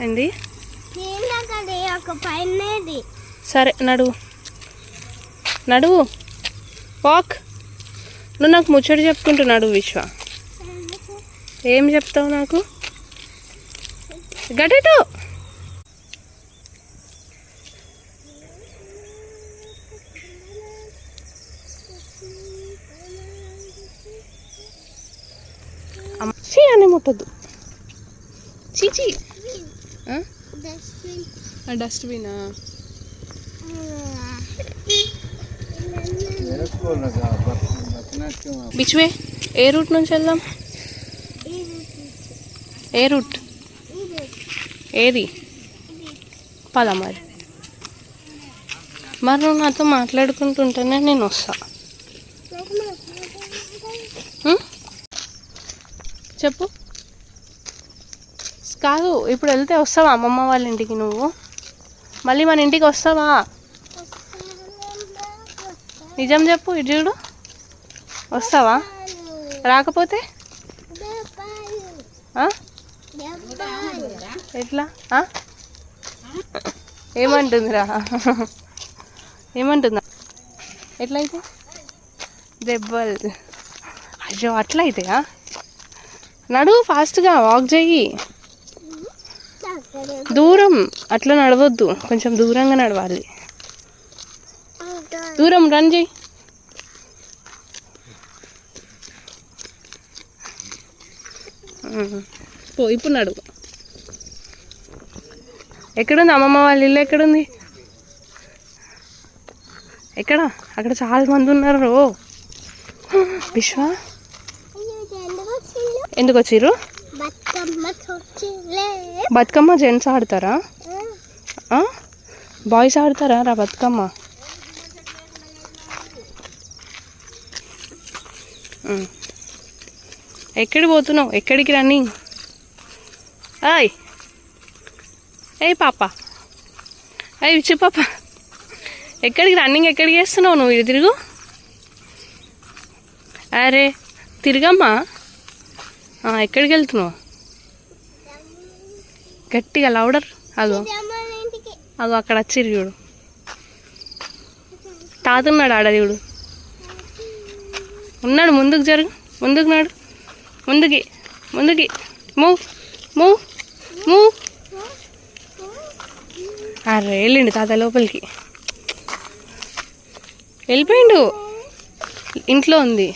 ఏంది సరే నడువు నడువు వాక్. నువ్వు నాకు ముచ్చట చెప్పుకుంటున్నాడు విశ్వ. ఏం చెప్తావు నాకు? గటెటు చీ అని ముట్టద్దు. చీచీ డస్ట్బినా? బిచ్వే ఏ రూట్ నుంచి వెళ్దాం? ఏ రూట్? ఏది? పద మరి. మరి నువ్వు నాతో మాట్లాడుకుంటుంటేనే నేను వస్తా. చెప్పు. కాదు, ఇప్పుడు వెళ్తే వస్తావా అమ్మమ్మ వాళ్ళ ఇంటికి? నువ్వు మళ్ళీ మన ఇంటికి వస్తావా? నిజం చెప్పు, ఇటు చూడు. వస్తావా? రాకపోతే ఎట్లా? ఏమంటుందిరా? ఏమంటుందా? ఎట్లయితే దెబ్బలు? అయ్యో అట్లయితేయా? నడు, ఫాస్ట్గా వాక్ చెయ్యి. దూరం అట్లా నడవద్దు, కొంచెం దూరంగా నడవాలి. దూరం రన్ చెయ్యి. పో, ఇప్పుడు నడువు. ఎక్కడుంది అమ్మమ్మ వాళ్ళ ఇల్లు? ఎక్కడుంది? ఎక్కడ? అక్కడ చాలా మంది ఉన్నారు. విశ్వ ఎందుకు వచ్చిర్రు? బతుకమ్మ జెంట్స్ ఆడతారా? బాయ్స్ ఆడతారా రా బతుకమ్మ? ఎక్కడికి పోతున్నావు? ఎక్కడికి రన్నింగ్? ఏయ్ ఏయ్ పాప, ఏయ్ విచ్చు పాప, ఎక్కడికి రన్నింగ్? ఎక్కడికి వేస్తున్నావు నువ్వు? ఇది తిరుగు. అరే తిరగమ్మా. ఎక్కడికి వెళ్తున్నావు? గట్టిగా లౌడర్. అగో అగో అక్కడ వచ్చిర్రు చూడు. తాతున్నాడు ఆడ చూడు. ఉన్నాడు. ముందుకు జరుగు, ముందుకు నాడు, ముందుకి ముందుకి. Move move move. అరే వెళ్ళిండు తాత లోపలికి. వెళ్ళిపోయిండు. ఇంట్లో ఉంది.